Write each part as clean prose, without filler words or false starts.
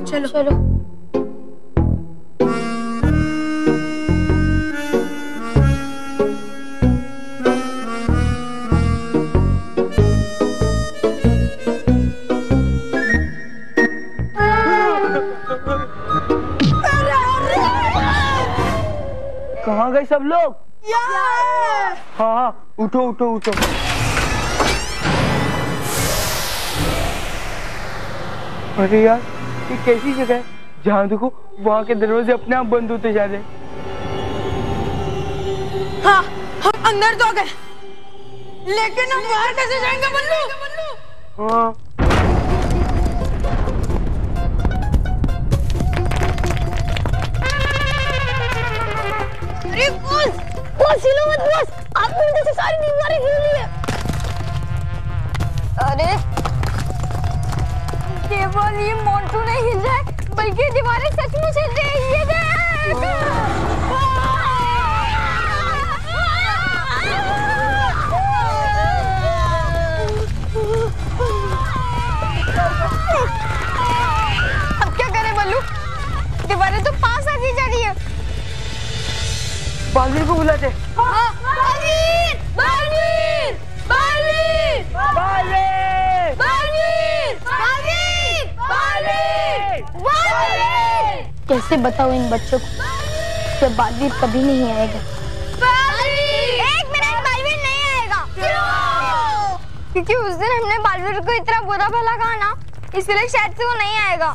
चलो चलो। कहाँ गए सब लोग? हाँ, उठो उठो उठो। अरे यार, ये कैसी जगह है? जहाँ देखो वहाँ के दरवाजे अपने आप बंद होते जा रहे। हाँ, हम अंदर तो गए, लेकिन हम बाहर कैसे जाएंगे बल्लू? हाँ। अरे बॉस हिलो मत बॉस, आपकी वजह से सारी दीवारें हिल रही है। अरे केवल ये मोंटू नहीं हिल रहा है, बल्कि दीवारें सचमुच हिल रही है। ये देख। अब क्या करें बल्लू? दीवारें तो पास आती जा रही है। बालवीर को बुलाते। बालवीर! बालवीर! बालवीर! बालवीर! बालवीर! बालवीर! बालवीर! बालवीर! कैसे बताऊं इन बच्चों को कि बालवीर कभी नहीं आएगा। बालवीर! एक मिनट, बालवीर नहीं आएगा। क्यों? क्योंकि उस दिन हमने बालवीर को इतना बुरा भला कहा ना, इसलिए शायद से वो नहीं आएगा।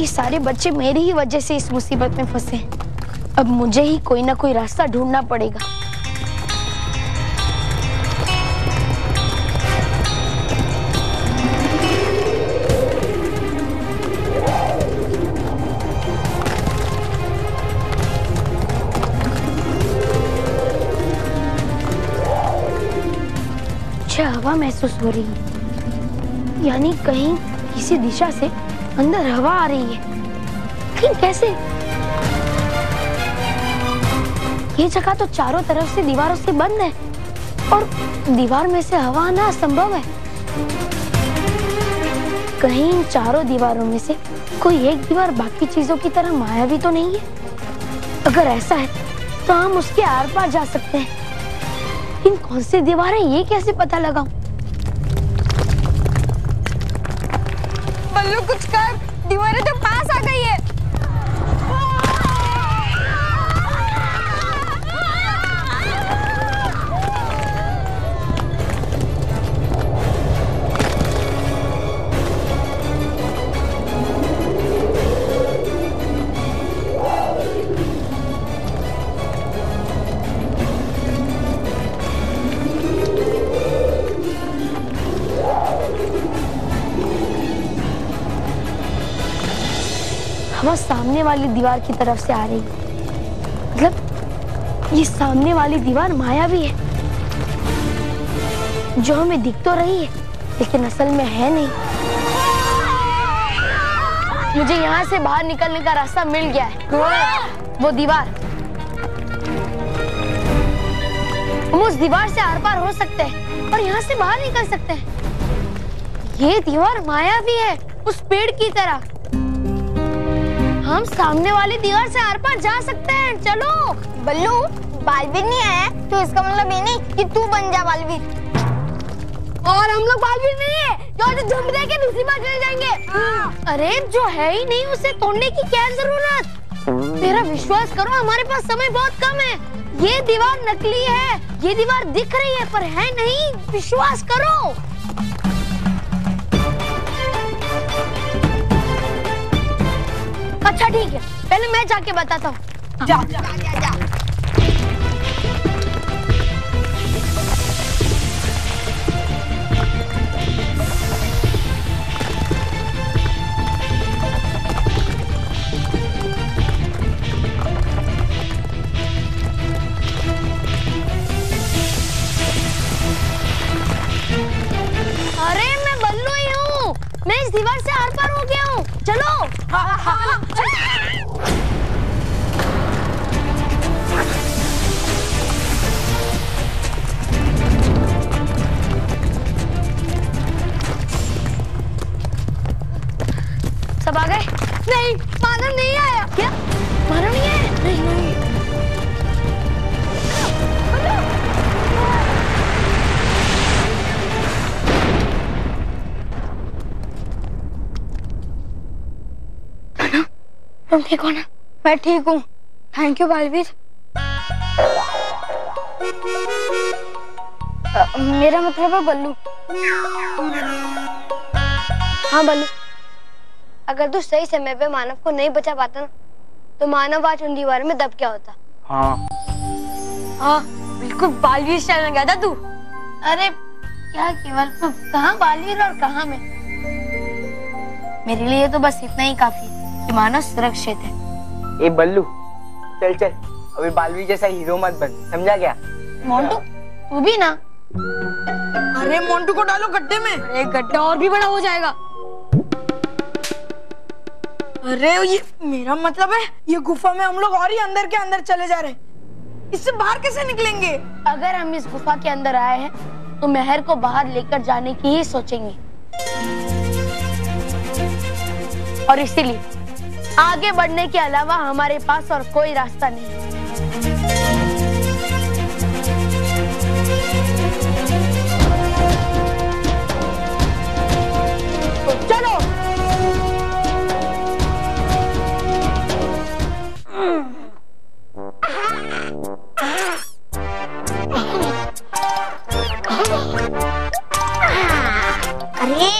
ये सारे बच्चे मेरी ही वजह से इस मुसीबत में फंसे हैं। अब मुझे ही कोई ना कोई रास्ता ढूंढना पड़ेगा। मुझे हवा महसूस हो रही है, यानी कहीं किसी दिशा से अंदर हवा आ रही है। लेकिन कैसे? ये जगह तो चारों तरफ से दीवारों से बंद है और दीवार में से हवा आना असंभव है। कहीं इन चारों दीवारों में से कोई एक दीवार बाकी चीजों की तरह मायावी तो नहीं है? अगर ऐसा है तो हम उसके आर पार जा सकते हैं। इन कौन सी दीवारें, ये कैसे पता लगाऊं? बल्लू कुछ कर, दीवारें तो पास आ गई है। हवा सामने वाली दीवार की तरफ से आ रही है। मतलब ये सामने वाली दीवार मायावी है, जो हमें दिख तो रही है लेकिन असल में है नहीं। मुझे यहाँ से बाहर निकलने का रास्ता मिल गया है। वो दीवार, हम उस दीवार से आर पार हो सकते हैं और यहाँ से बाहर निकल सकते हैं। ये दीवार मायावी है, उस पेड़ की तरह। हम सामने वाली दीवार से आर पार जा सकते हैं। चलो। बल्लू, बालवीर नहीं आया तो इसका मतलब ये नहीं कि तू बन जा बालवीर। और हम लोग बालवीर नहीं है जो झुंड दे के दूसरी बार चले जाएंगे। अरे जो है ही नहीं उसे तोड़ने की क्या जरूरत? मेरा विश्वास करो, हमारे पास समय बहुत कम है। ये दीवार नकली है, ये दीवार दिख रही है पर है नहीं। विश्वास करो। अच्छा ठीक है, पहले मैं जाके बताता हूँ। जा जा जा जा। अरे मैं बल्लू ही हूँ, मैं इस दीवार से आर पार हो गया हूँ। चलो। सब आ गए? नहीं, मानव नहीं आया। क्या? मानव नहीं आया? नहीं। तुम ठीक हो ना? मैं ठीक हूँ, थैंक यू बालवीर। मेरा मतलब है बल्लू। हाँ बल्लू, अगर तू सही समय पे मानव को नहीं बचा पाता ना, तो मानव आज उन दीवार में दब क्या होता। हाँ, बिल्कुल बालवीर स्टाइल में गया था तू। अरे क्या केवल तू कहाँ बालवीर और कहाँ मैं? मेरे लिए तो बस इतना ही काफी है कि मानव सुरक्षित है। ए बल्लू, चल चल, अभी बालवीर जैसा हीरो मत बन, समझा क्या? मोंटू, तू भी ना। अरे मोंटू को डालो गड्ढे में। अरे गड्ढा और भी बड़ा हो जाएगा। अरे ये मेरा मतलब है, ये गुफा में हम लोग और ही अंदर के अंदर चले जा रहे हैं। इससे बाहर कैसे निकलेंगे? अगर हम इस गुफा के अंदर आए हैं, तो मेहर को बाहर लेकर जाने की ही सोचेंगे। और इसीलिए आगे बढ़ने के अलावा हमारे पास और कोई रास्ता नहीं है। तो चलो। अरे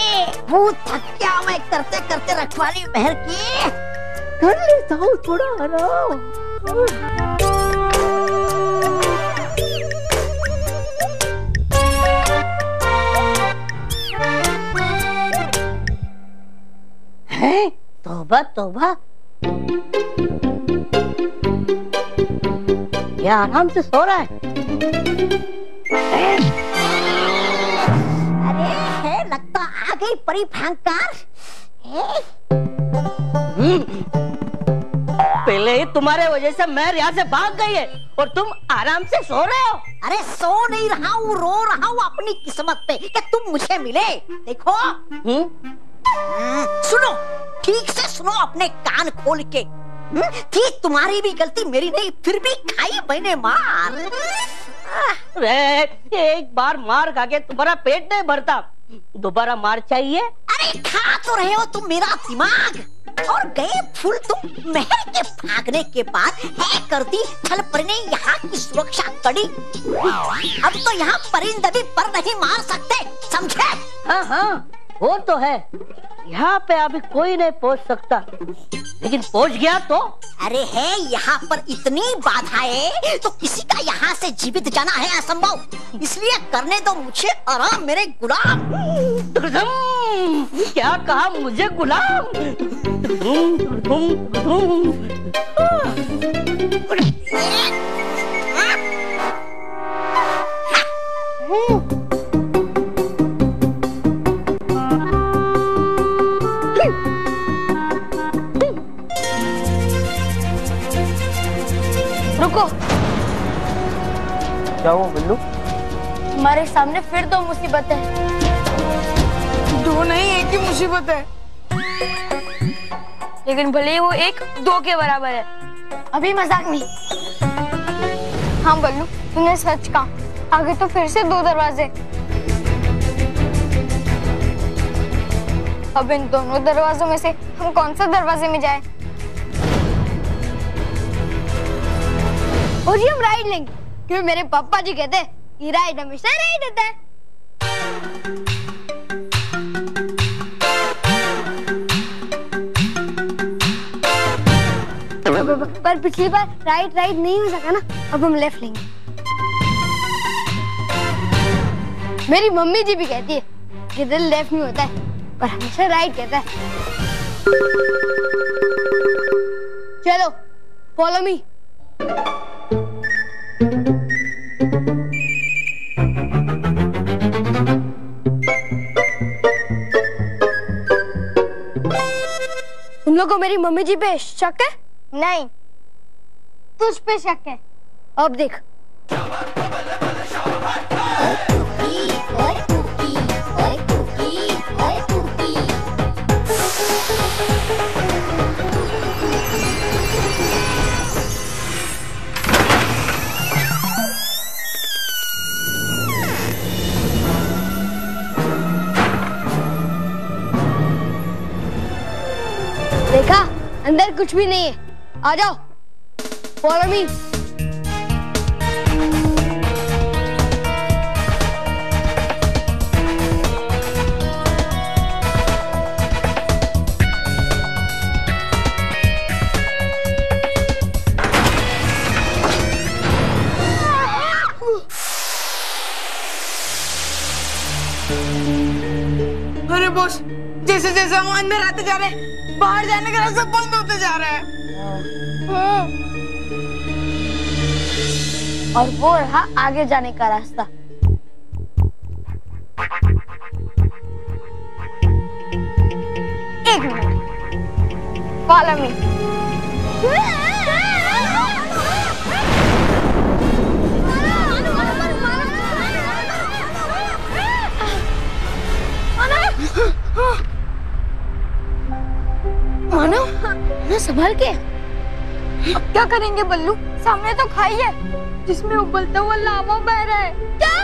वो थक गया मैं करते करते रखवाली मेहर की। कर लेता हूँ थोड़ा आराम। है तौबा तौबा, क्या आराम से सो रहा है? अरे है लगता आ गई परी भयंकर। पहले ही तुम्हारे वजह से मैं यहाँ से भाग गई है और तुम आराम से सो रहे हो। अरे सो नहीं रहा हूँ, रो रहा हूँ अपनी किस्मत पे कि तुम मुझे मिले। देखो सुनो, ठीक से सुनो अपने कान खोल के। थी तुम्हारी भी गलती, मेरी नहीं, फिर भी खाई मैंने मार। एक बार मार खा के तुम्हारा पेट नहीं भरता, दोबारा मार चाहिए? अरे खा तो रहे हो तुम मेरा दिमाग। और गए फूल तुम मेहर के भागने के बाद है कर दी छल परी ने यहाँ की सुरक्षा कड़ी। अब तो यहाँ परिंदे भी पर नहीं मार सकते, समझे? हाँ हाँ वो तो है, यहाँ पे अभी कोई नहीं पहुँच सकता, लेकिन पहुँच गया तो? अरे है यहाँ पर इतनी बाधाएं, तो किसी का यहाँ से जीवित जाना है असंभव। इसलिए करने दो मुझे आराम मेरे गुलाम। क्या कहा मुझे गुलाम? रुको। क्या हुआ बल्लू? हमारे सामने फिर दो मुसीबत है। दो नहीं, एक ही मुसीबत है। लेकिन भले ही वो एक दो के बराबर है। अभी मजाक नहीं। हाँ बल्लू, तूने सच कहा, आगे तो फिर से दो दरवाजे। अब इन दोनों दरवाजों में से हम कौन सा दरवाजे में जाएं? और ये हम राइड लेंगे, क्योंकि मेरे पापा जी कहते हैं ये राइड हमेशा राइड होता है। पर पिछली बार राइट नहीं हो सका ना, अब हम लेफ्ट लेंगे। मेरी मम्मी जी भी कहती है कि दिल लेफ्ट नहीं होता है, पर हमेशा राइट कहता है। चलो फॉलो मी। तुम लोग को मेरी मम्मी जी पे शक है? नहीं, तुझ पे शक है। अब देख। देखा, अंदर कुछ भी नहीं है। आ जाओ, फॉलो मी। अरे बॉस, जैसे जैसे हम अंदर आते जा रहे हैं, बाहर जाने का रास्ता बंद होते जा रहा है। और वो रहा आगे जाने का रास्ता। एक मिनट, फॉलो मी। मानो, ना संभाल के। अब क्या करेंगे बल्लू? सामने तो खाई है जिसमें उबलता हुआ लावा बह रहा है। क्या?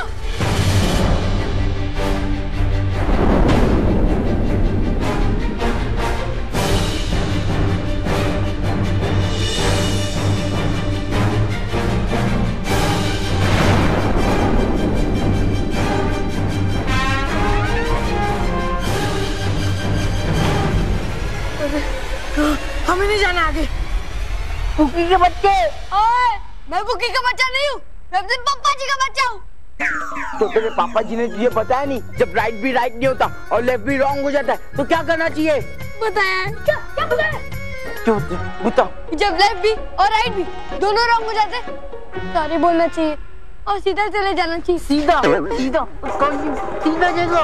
हमें नहीं जाना आगे। कुकी के बच्चे। ओए, मैं कुकी का बच्चा नहीं हूँ, मैं अपने पापा जी का बच्चा हूँ। तो तेरे पापा जी ने तुझे बताया नहीं, जब राइट भी राइट नहीं होता और लेफ्ट भी रॉन्ग हो जाता है तो क्या करना चाहिए? बताया? क्या क्या बताया? क्यों बताओ? जब लेफ्ट भी और राइट भी दोनों रॉन्ग हो जाते, सॉरी बोलना चाहिए और सीधा चले जाना चाहिए। सीधा सीधा कौन सी सीधा जगह?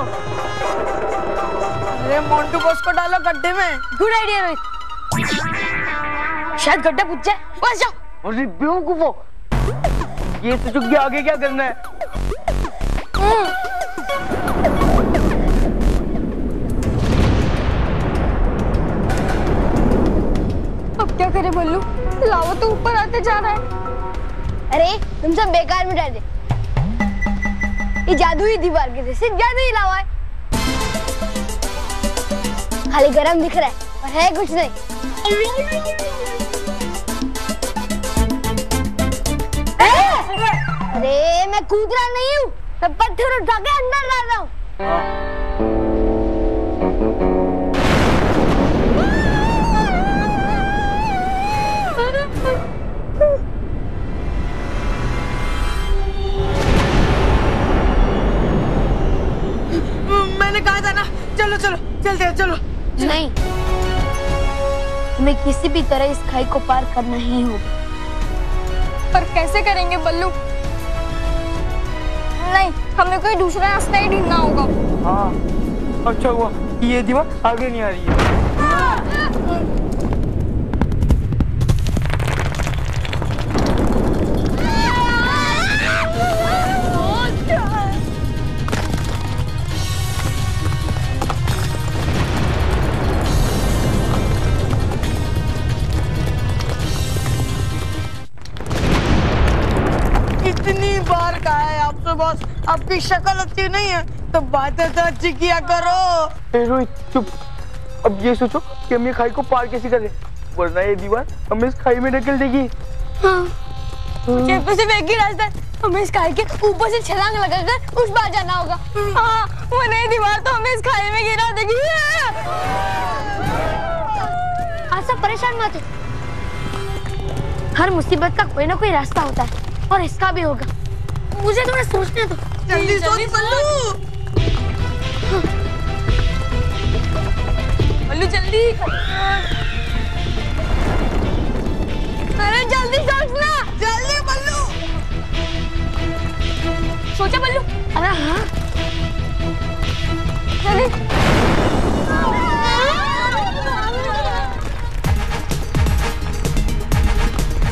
अरे मोंटू बॉस को डालो गड्ढे में। गुड आइडिया रोहित, शायद गड्ढा पूछ जाए। बस जाओ। अरे बेवकूफो, ये सोचो कि आगे क्या करना है। अब क्या करे बल्लू? लावा तो ऊपर आते जा रहा है। अरे तुम सब बेकार में डर दे, ये जादुई दीवार के जैसे जादुई लावा है, खाली गरम दिख रहा है और है कुछ नहीं। अरे मैं कूद रहा नहीं हूँ, मैं पत्थर उठा के अंदर ला रहा हूँ। मैंने कहा था ना, चलो चलो चलते हैं, चलो। नहीं, तुम्हें किसी भी तरह इस खाई को पार करना ही होगा। पर कैसे करेंगे बल्लू? नहीं, हमें कोई दूसरा रास्ता ही ढूंढना होगा। हाँ, अच्छा हुआ ये दीवार आगे नहीं आ रही है। इतनी बार कहा है आपसे बॉस, आपकी शक्ल अच्छी नहीं है तो बातें तो अच्छी किया करो। रोहित चुप, अब ये सोचो कि हम ये खाई को पार कैसे करें, वरना ये दीवार हमें इस खाई में ढकेल देगी। हाँ, तो सिर्फ एक ही रास्ता है, हमें इस खाई के ऊपर से छलांग लगाकर उस पार जाना होगा। हाँ, वो नई दीवार तो हमें इस खाई में गिरा देगी। आज सब परेशान मत हो, हर मुसीबत का कोई ना कोई रास्ता होता है और इसका भी होगा। मुझे थोड़ा सोचने दो। जल्दी सोच बल्लू। बल्लू जल्दी, अरे जल्दी सोचना। जल्दी बल्लू। सोचा बल्लू? अरे हाँ, जल्दी।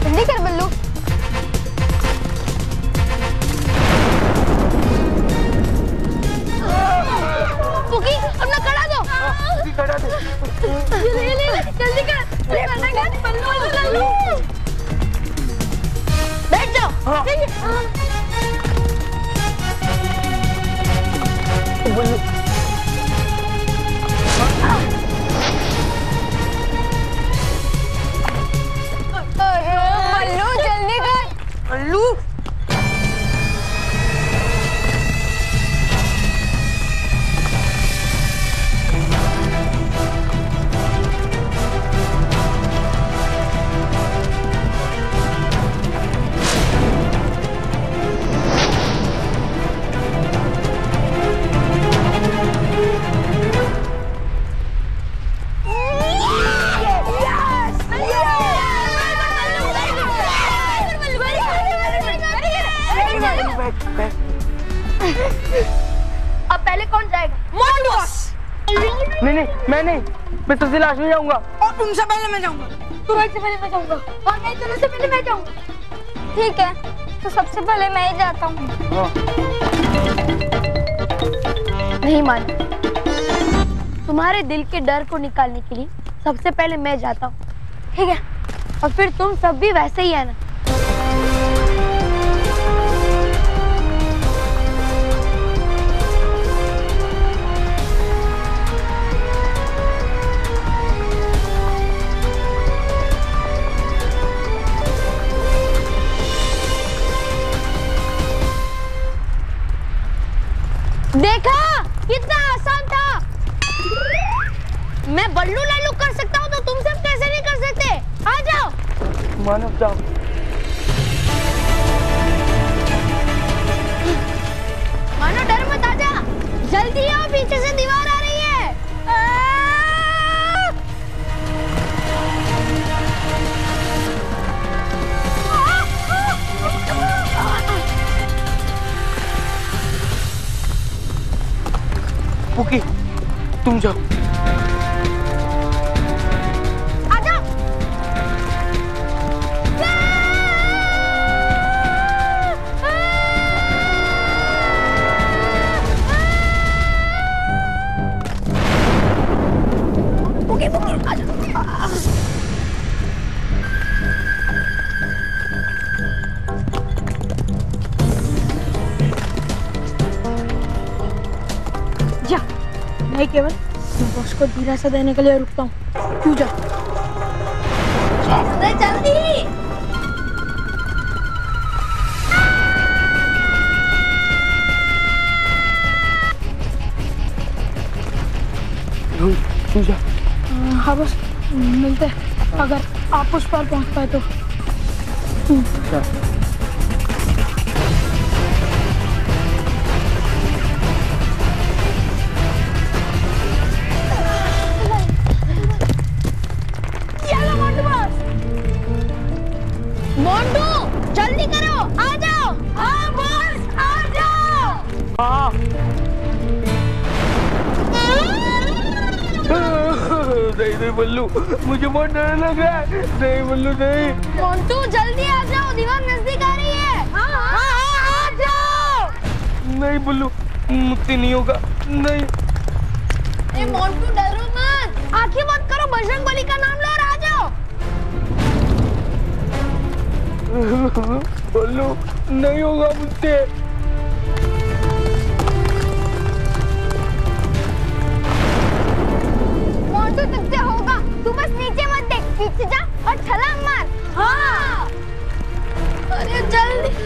जल्दी कर बल्लू। पुकी, अपना कड़ा दो। कड़ा दे। जल्दी कर, बल्लू बल्लू। बैठ जाओ। ठीक है। मोंटू बॉस। नहीं, मैं सबसे लास्ट में जाऊंगा। और तुमसे पहले मैं जाऊंगा। तुम्हारे से पहले मैं जाऊंगा। और नहीं, तुम्हारे से पहले मैं जाऊंगा। ठीक है, तो सबसे पहले मैं ही जाता हूँ। नहीं मान, तुम्हारे दिल के डर को निकालने के लिए सबसे पहले मैं जाता हूँ, ठीक है? और फिर तुम सब भी वैसे ही है ना? देखा कितना आसान था। मैं बल्लू लल्लू कर सकता हूँ तो तुम सब कैसे नहीं कर सकते? आ जाओ। मानव जाओ। मानो डर मत, आ जा। जल्दी आओ, पीछे से दीवार आ रही है। पुकी, तुम जाओ। आ जाओ। जा, मैं केवल बॉस को दिलासा देने के लिए रुकता हूँ। तू जा। अरे जल्दी। तू जा। हाँ बस, मिलते हैं अगर आप उस पर पहुँच पाए तो। मोंटू जल्दी करो, आ जाओ। हाँ बॉस, आ जाओ। हाँ। नहीं बल्लू, मुझे बहुत डर लग रहा है। नहीं बल्लू, नहीं। मोंटू जल्दी आ जाओ, दीवार नजदीक आ रही है। हाँ, आ जाओ। नहीं बल्लू, मुझसे नहीं होगा। नहीं। ए मोंटू डरो मत, आंखें बंद करो, बजरंगबली का नाम लो और आ जाओ। बल्लू, नहीं होगा मुझसे। मोंटू तुझसे होगा, तू बस नीचे मत देख, पीछे जा और छलांग मार। हाँ। अरे जल्दी।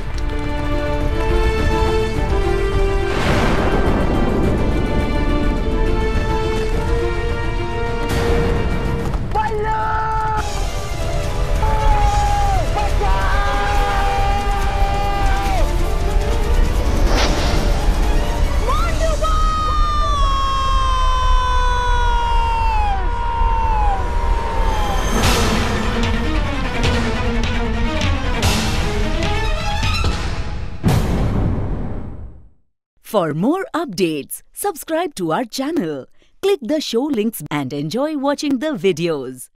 For more updates, subscribe to our channel, click the show links and enjoy watching the videos.